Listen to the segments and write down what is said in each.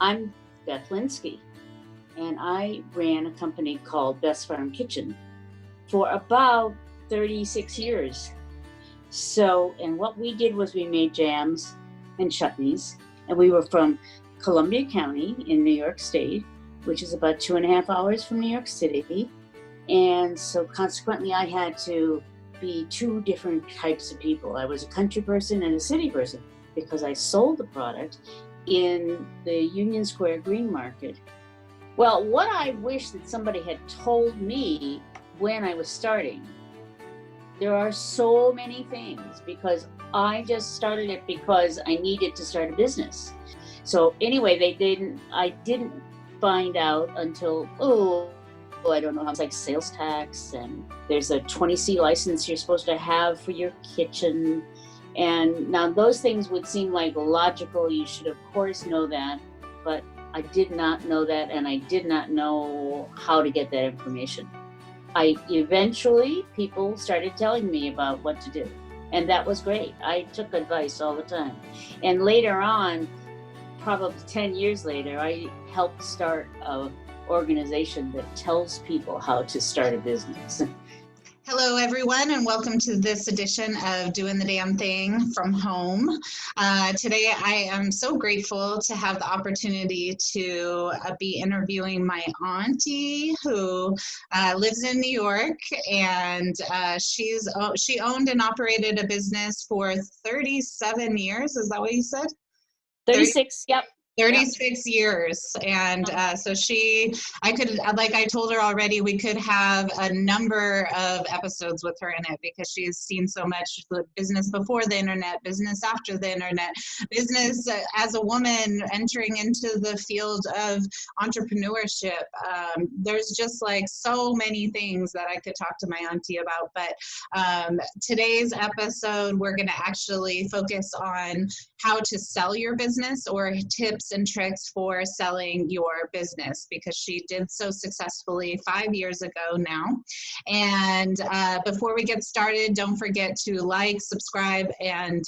I'm Beth Linksey, and I ran a company called Beth's Farm Kitchen for about 36 years. So, and what we did was we made jams and chutneys, and we were from Columbia County in New York State, which is about 2.5 hours from New York City. And so consequently, I had to be two different types of people. I was a country person and a city person because I sold the product in the Union Square Green Market. Well, what I wish that somebody had told me when I was starting, there are so many things, because I just started it because I needed to start a business. So anyway, I didn't find out until, I don't know how, it's like sales tax, and there's a 20C license you're supposed to have for your kitchen. And now those things would seem like logical. You should of course know that, but I did not know that, and I did not know how to get that information. Eventually people started telling me about what to do, and that was great. I took advice all the time. And later on, probably 10 years later, I helped start an organization that tells people how to start a business. Hello, everyone, and welcome to this edition of Doing the Damn Thing from Home. Today, I am so grateful to have the opportunity to be interviewing my auntie, who lives in New York, and she owned and operated a business for 37 years. Is that what you said? 36, yep. 36 years. And so like I told her already, we could have a number of episodes with her in it, because she's seen so much business before the internet, business after the internet, business as a woman entering into the field of entrepreneurship. There's just like so many things that I could talk to my auntie about. But today's episode, we're going to actually focus on how to sell your business, or tips and tricks for selling your business, because she did so successfully 5 years ago now. And before we get started, don't forget to like, subscribe, and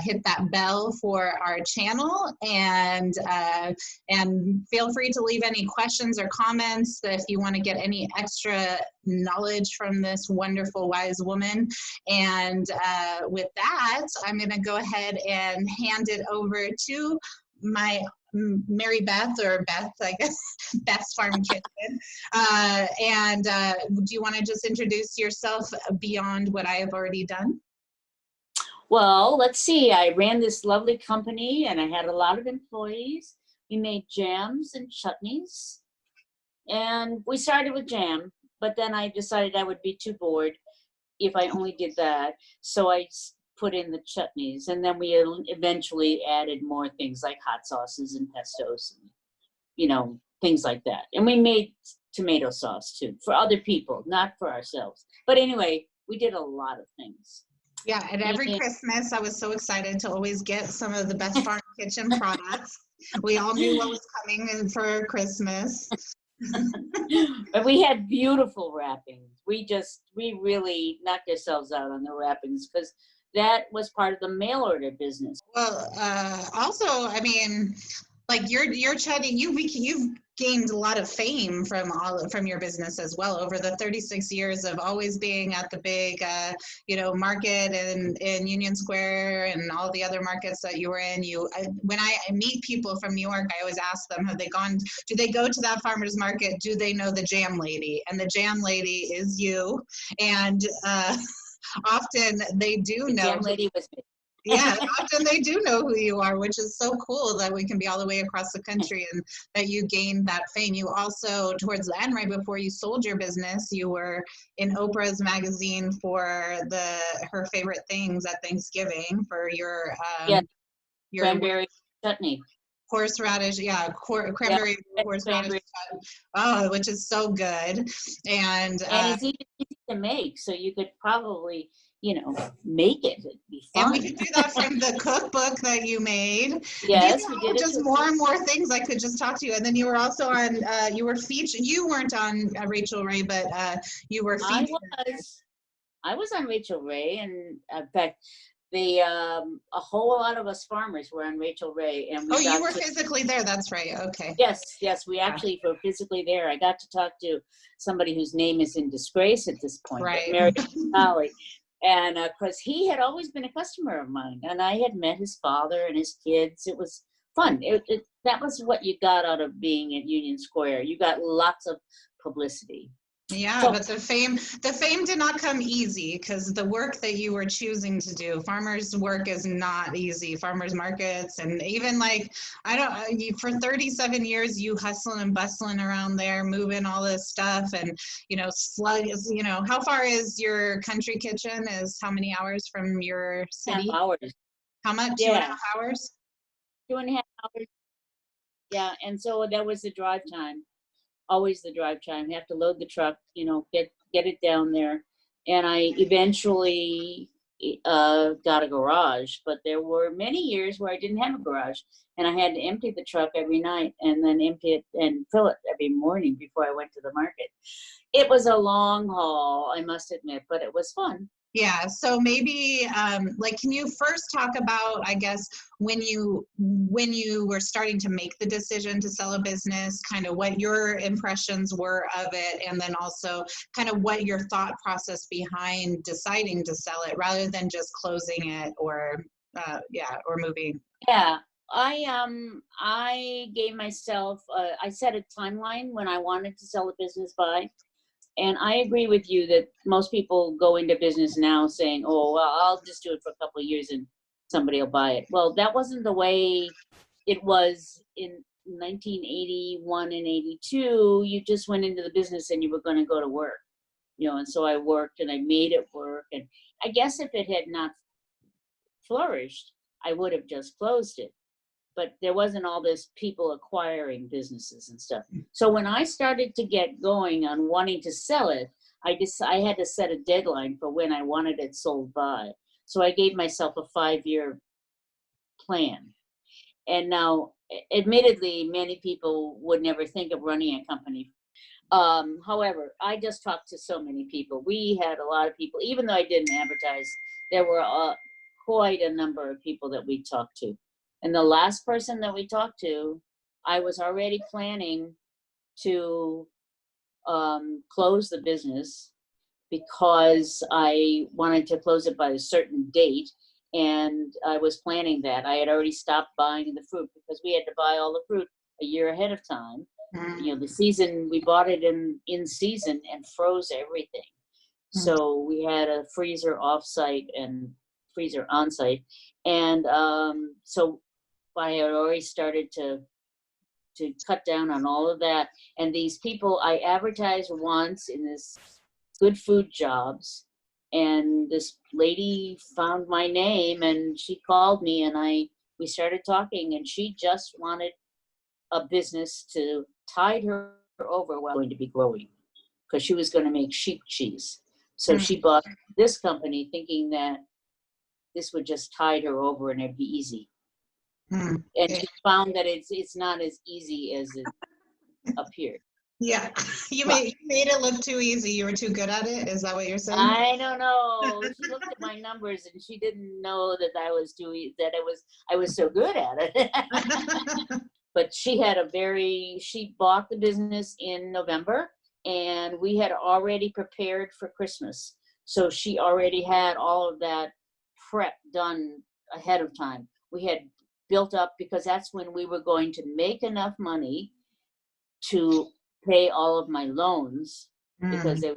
hit that bell for our channel, and feel free to leave any questions or comments if you want to get any extra knowledge from this wonderful, wise woman. And with that, I'm going to go ahead and hand it over to my Mary Beth, or Beth, I guess, Beth's Farm Kitchen. And do you want to just introduce yourself beyond what I have already done? Well, let's see. I ran this lovely company, and I had a lot of employees. We made jams and chutneys, and we started with jam, but then I decided I would be too bored if I only did that. So I put in the chutneys, and then we eventually added more things like hot sauces and pestos, and, things like that. And we made tomato sauce too, for other people, not for ourselves. But anyway, we did a lot of things. Yeah, and every Christmas, I was so excited to always get some of the Best Farm Kitchen products. We all knew what was coming in for Christmas. But we had beautiful wrappings. We really knocked ourselves out on the wrappings, because that was part of the mail order business. Well, also, I mean, like your chutney, you've gained a lot of fame from your business as well over the 36 years of always being at the big market in Union Square and all the other markets that you were in. When I meet people from New York, I always ask them, do they go to that farmer's market? Do they know the jam lady? And the jam lady is you. And often they do know. Jam lady was me. Yeah, often they do know who you are, which is so cool that we can be all the way across the country and that you gained that fame. You also, towards the end, right before you sold your business, you were in Oprah's magazine for her favorite things at Thanksgiving for your cranberry chutney. Horseradish, cranberry horseradish, which is so good. And it's easy to make, so you could probably make it. It'd be fun. And we could do that from the cookbook that you made. Yes, we did. Just more and more things I could just talk to you. And then you were also on, you were featured, you weren't on Rachel Ray, but you were featured. I was on Rachel Ray, and in fact, a whole lot of us farmers were on Rachel Ray, and we Oh, you got were to, physically there. That's right. Okay. yes, we Yeah. actually were physically there. I got to talk to somebody whose name is in disgrace at this point, Right. but Mary Holly. And because he had always been a customer of mine, and I had met his father and his kids. It was fun. That was what you got out of being at Union Square. You got lots of publicity. Yeah, So, but the fame did not come easy, because the work that you were choosing to do, farmers work is not easy. Farmers markets, and even like, for 37 years, you hustling and bustling around there, moving all this stuff, and slugs. How far is your country kitchen? Is how many hours from your city? 2.5 hours. How much? Yeah. 2.5 hours? 2.5 hours. Yeah, and so that was the drive time. Always the drive time. You have to load the truck, get it down there. And I eventually got a garage, but there were many years where I didn't have a garage, and I had to empty the truck every night and then empty it and fill it every morning before I went to the market. It was a long haul, I must admit, but it was fun. Yeah, so maybe can you first talk about, I guess, when you were starting to make the decision to sell a business, kind of what your impressions were of it, and then also kind of what your thought process behind deciding to sell it rather than just closing it or moving. Yeah, I gave myself I set a timeline when I wanted to sell the business by. And I agree with you that most people go into business now saying, oh, well, I'll just do it for a couple of years and somebody will buy it. Well, that wasn't the way it was in 1981 and 82. You just went into the business and you were going to go to work, and so I worked and I made it work. And I guess if it had not flourished, I would have just closed it. But there wasn't all this people acquiring businesses and stuff. So when I started to get going on wanting to sell it, I had to set a deadline for when I wanted it sold by. So I gave myself a 5-year plan. And now, admittedly, many people would never think of running a company. However, I just talked to so many people. We had a lot of people, even though I didn't advertise, there were quite a number of people that we talked to. And the last person that we talked to, I was already planning to close the business because I wanted to close it by a certain date. And I was planning that. I had already stopped buying the fruit because we had to buy all the fruit a year ahead of time. The season, we bought it in season and froze everything. So we had a freezer off-site and freezer on-site. And so I had already started to cut down on all of that. And these people, I advertised once in this Good Food Jobs, and this lady found my name and she called me and we started talking, and she just wanted a business to tide her over while going to be growing, because she was going to make sheep cheese. So she bought this company thinking that this would just tide her over and it'd be easy. And she found that it's not as easy as it appeared. Yeah, you made it look too easy. You were too good at it. Is that what you're saying? I don't know. She looked at my numbers and she didn't know that I was so good at it. But she bought the business in November, and we had already prepared for Christmas. So she already had all of that prep done ahead of time. We had built up, because that's when we were going to make enough money to pay all of my loans, because there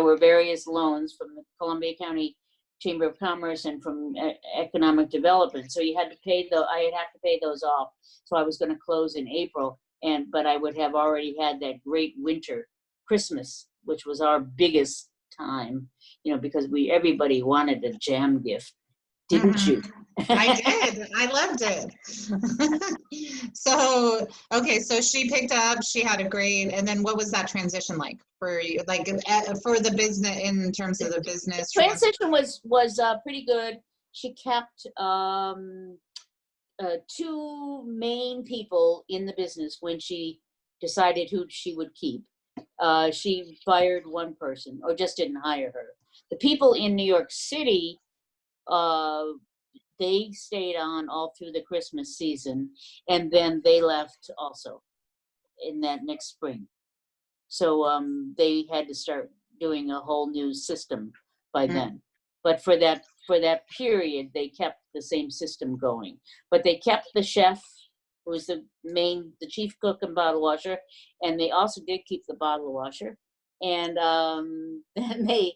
were various loans from the Columbia County Chamber of Commerce and from Economic Development. So I had to pay those off. So I was going to close in April, but I would have already had that great winter Christmas, which was our biggest time, because everybody wanted a jam gift. Didn't you? I did. I loved it. So she picked up, she had a great, and then what was that transition like for you, like for the business, in terms of the business? Transition was pretty good. She kept two main people in the business when she decided who she would keep. She fired one person, or just didn't hire her. The people in New York City they stayed on all through the Christmas season, and then they left also in that next spring. So they had to start doing a whole new system by then. But for that period, they kept the same system going. But they kept the chef, who was the chief cook and bottle washer, and they also did keep the bottle washer. And then they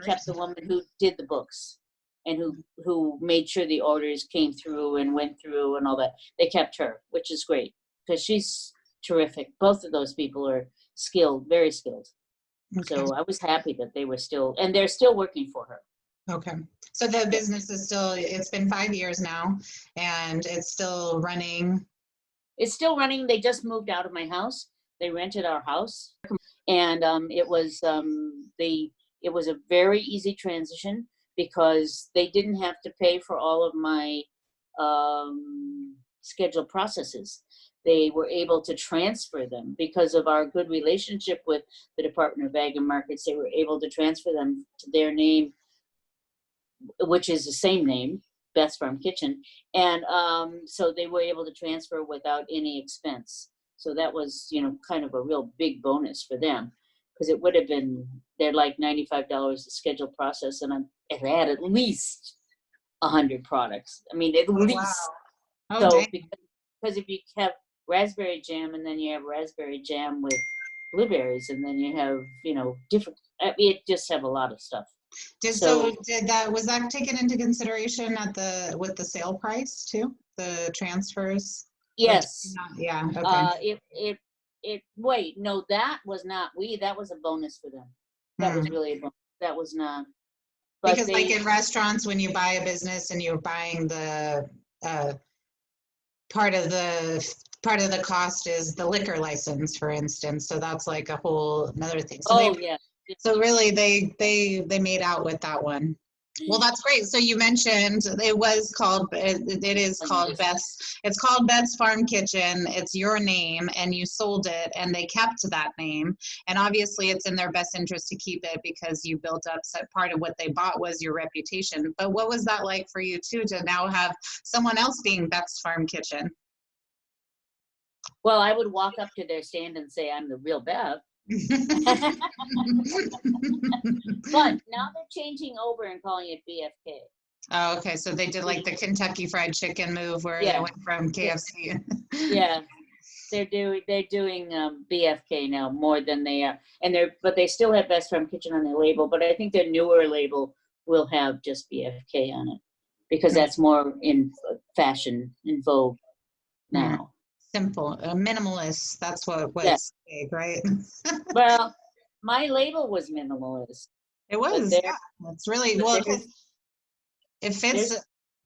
kept the woman who did the books and who made sure the orders came through and went through and all that. They kept her, which is great because she's terrific. Both of those people are skilled, very skilled. Okay. So I was happy that they were still, and they're still working for her. Okay. So the business is still, it's been 5 years now and it's still running. It's still running. They just moved out of my house. They rented our house, and it was a very easy transition because they didn't have to pay for all of my scheduled processes. They were able to transfer them because of our good relationship with the Department of Ag and Markets. They were able to transfer them to their name, which is the same name, Beth's Farm Kitchen. And so they were able to transfer without any expense. So that was, kind of a real big bonus for them because it would have been, they're like $95 a scheduled process, and it had at least 100 products. I mean, at least. Wow. So because if you have raspberry jam and then you have raspberry jam with blueberries and then you have, different, it just have a lot of stuff. Was that taken into consideration with the sale price too? The transfers? Yes. Yeah. Okay. Wait, no, that was not, that was a bonus for them. That was really a bonus. That was not. Because like in restaurants, when you buy a business and you're buying the, part of the cost is the liquor license, for instance. So that's like a whole another thing. So yeah. So really they made out with that one. Well, that's great. So you mentioned it is called Beth's. It's called Beth's Farm Kitchen. It's your name and you sold it and they kept that name. And obviously it's in their best interest to keep it because you built up part of what they bought was your reputation. But what was that like for you too, to now have someone else being Beth's Farm Kitchen? Well, I would walk up to their stand and say, I'm the real Beth. But now they're changing over and calling it BFK. Oh, okay. So they did like the Kentucky Fried Chicken move where they went from KFC. Yeah, they're doing BFK now more than they are, but they still have Best Farm Kitchen on their label. But I think their newer label will have just BFK on it because that's more in fashion, in vogue now. Simple, minimalist. That's what was big, right? Well, my label was minimalist. It was. Yeah, it's really well. It fits.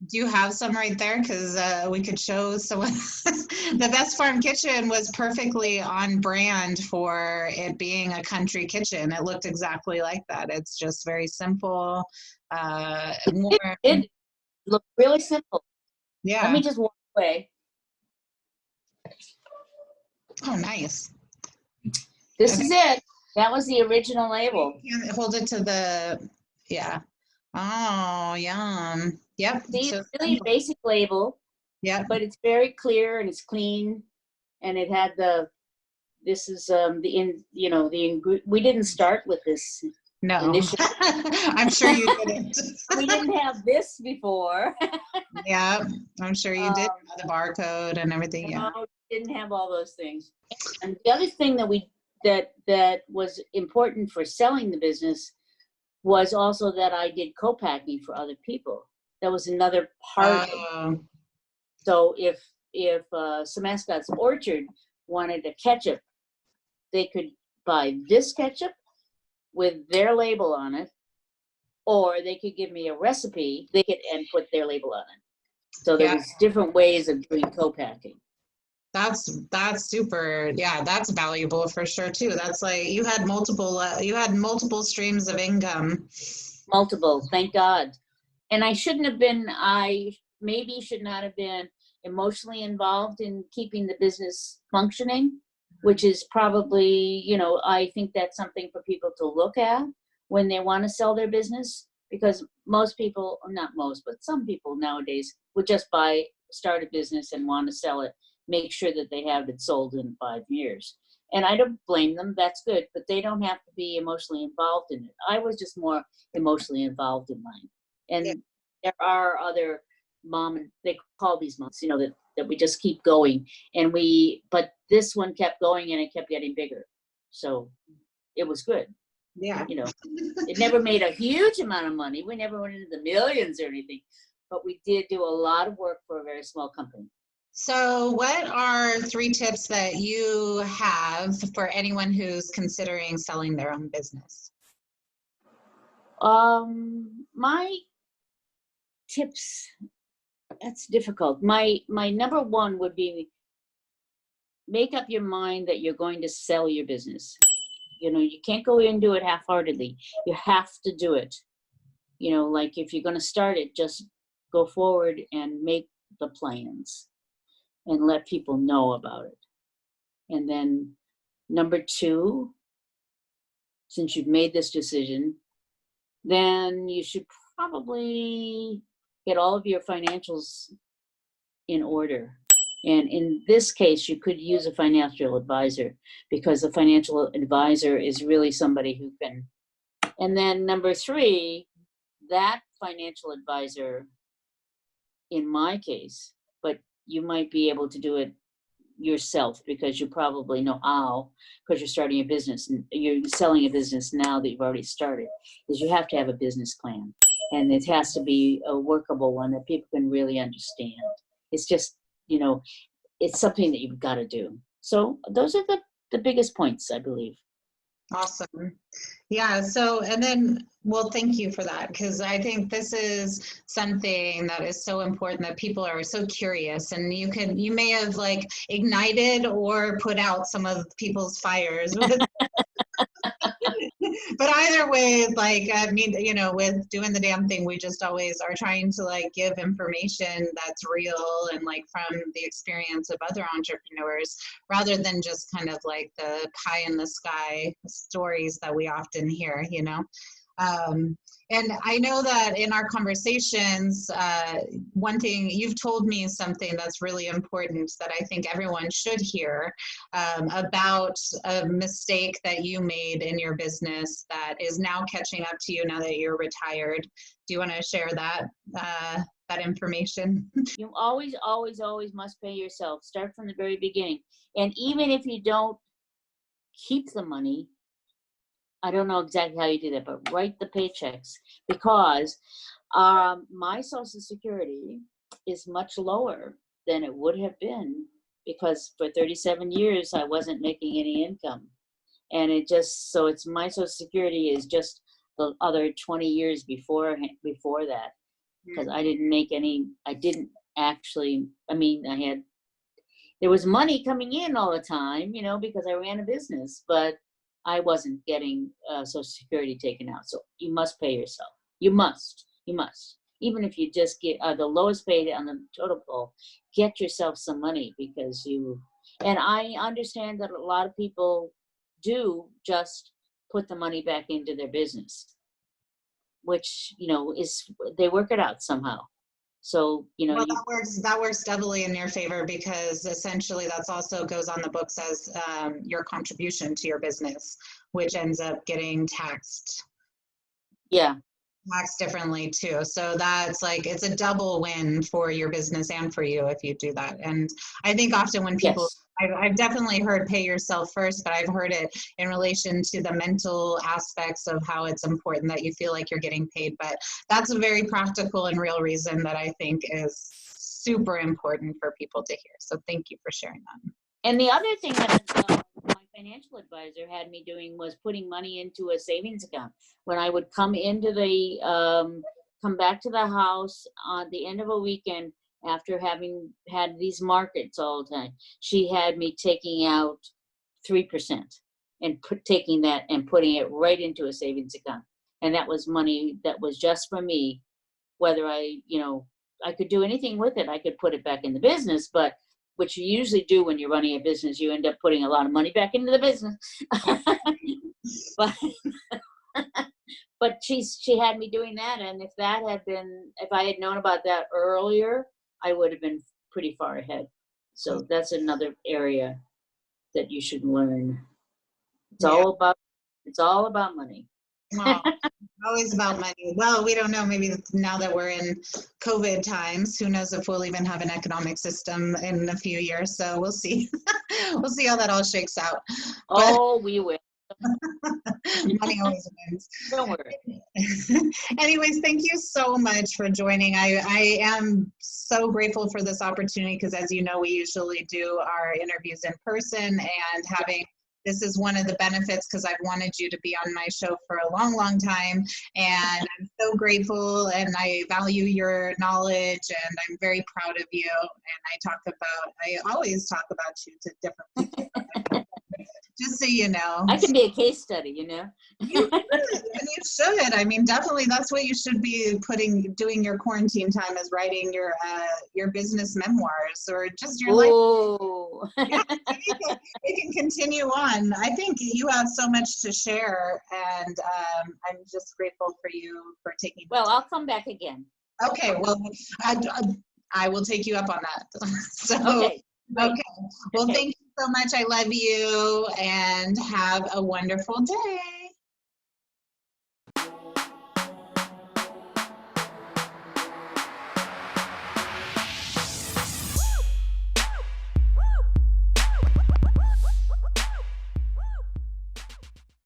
Do you have some right there? Because we could show someone. The Best Farm Kitchen was perfectly on brand for it being a country kitchen. It looked exactly like that. It's just very simple. It looked really simple. Yeah. Let me just walk away. Oh, nice. This is it. That was the original label. Hold it to the, yeah. Oh, yum. Yep. See, it's really a basic label. Yeah. But it's very clear and it's clean. And it had this is we didn't start with this. No. I'm sure you didn't. We didn't have this before. Yeah, I'm sure you did. The barcode and everything. Yeah. No, didn't have all those things. And the other thing that was important for selling the business was also that I did co-packing for other people. That was another part of it. So if Semascot's Orchard wanted a ketchup, they could buy this ketchup with their label on it, or they could give me a recipe and put their label on it. So there was different ways of doing co-packing. That's super. Yeah, that's valuable for sure too. That's like you had multiple streams of income. Multiple, thank God. And I maybe should not have been emotionally involved in keeping the business functioning, which is probably, I think that's something for people to look at when they want to sell their business. because most people, not most, but some people nowadays would just start a business and want to sell it, make sure that they have it sold in 5 years. And I don't blame them, that's good, but they don't have to be emotionally involved in it. I was just more emotionally involved in mine. And there are other they call these moms, that we just keep going. But this one kept going and it kept getting bigger. So it was good. Yeah. It never made a huge amount of money. We never went into the millions or anything, but we did do a lot of work for a very small company. So what are 3 tips that you have for anyone who's considering selling their own business? My tips, that's difficult. My number one would be, make up your mind that you're going to sell your business. You can't go into it half-heartedly. You have to do it. Like if you're going to start it, just go forward and make the plans and let people know about it. And then number 2, since you've made this decision, then you should probably get all of your financials in order. And in this case, you could use a financial advisor, because the financial advisor is really somebody who can. And then number 3, that financial advisor, in my case, but you might be able to do it yourself, because you probably know how, because you're starting a business and you're selling a business now that you've already started, is you have to have a business plan, and it has to be a workable one that people can really understand. It's just, it's something that you've got to do. So those are the biggest points, I believe. Awesome. Yeah. So, and then, well, thank you for that, because I think this is something that is so important, that people are so curious, and you may have like ignited or put out some of people's fires with but either way, like, I mean, with doing the damn thing, we just always are trying to like give information that's real and like from the experience of other entrepreneurs, rather than just kind of like the pie in the sky stories that we often hear, and I know that in our conversations, one thing you've told me, something that's really important that I think everyone should hear, about a mistake that you made in your business that is now catching up to you now that you're retired. Do you want to share that information? You always must pay yourself. Start from the very beginning. And even if you don't keep the money, I don't know exactly how you do that, but write the paychecks, because my Social Security is much lower than it would have been, because for 37 years I wasn't making any income. And it's my Social Security is just the other 20 years before that, because I didn't actually, there was money coming in all the time, because I ran a business, but I wasn't getting Social Security taken out. So you must pay yourself. You must. Even if you just get the lowest paid on the total poll, get yourself some money, and I understand that a lot of people do just put the money back into their business, which, they work it out somehow. So, well, that works doubly in your favor, because essentially that's also goes on the books as your contribution to your business, which ends up getting taxed. Yeah. Taxed differently too. So that's like, it's a double win for your business and for you if you do that. And I think often when people, yes. I've definitely heard pay yourself first, but I've heard it in relation to the mental aspects of how it's important that you feel like you're getting paid. But that's a very practical and real reason that I think is super important for people to hear. So thank you for sharing that. And the other thing that my financial advisor had me doing was putting money into a savings account. When I would come back to the house on the end of a weekend, after having had these markets all the time, she had me taking out 3% and taking that and putting it right into a savings account. And that was money that was just for me. Whether I could do anything with it, I could put it back in the business, but which you usually do when you're running a business, you end up putting a lot of money back into the business. but she had me doing that, and if I had known about that earlier, I would have been pretty far ahead. So that's another area that you should learn. It's all about money. Oh, always about money. Well, we don't know. Maybe now that we're in COVID times, who knows if we'll even have an economic system in a few years. So we'll see. We'll see how that all shakes out. Oh, we will. Money always wins. Don't worry. Anyways, thank you so much for joining. I am so grateful for this opportunity because, as you know, we usually do our interviews in person, and this is one of the benefits because I've wanted you to be on my show for a long, long time. And I'm so grateful, and I value your knowledge, and I'm very proud of you. And I always talk about you to different people. Just so you know. I can be a case study, you know. You should, and you should. I mean, definitely that's what you should be doing your quarantine time, is writing your business memoirs or just your life. Yeah, it can continue on. I think you have so much to share, and I'm just grateful for you for taking. Well, I'll come back again. Okay. Well, I will take you up on that. So. Okay. Okay. Well, thank you so much. I love you, and have a wonderful day.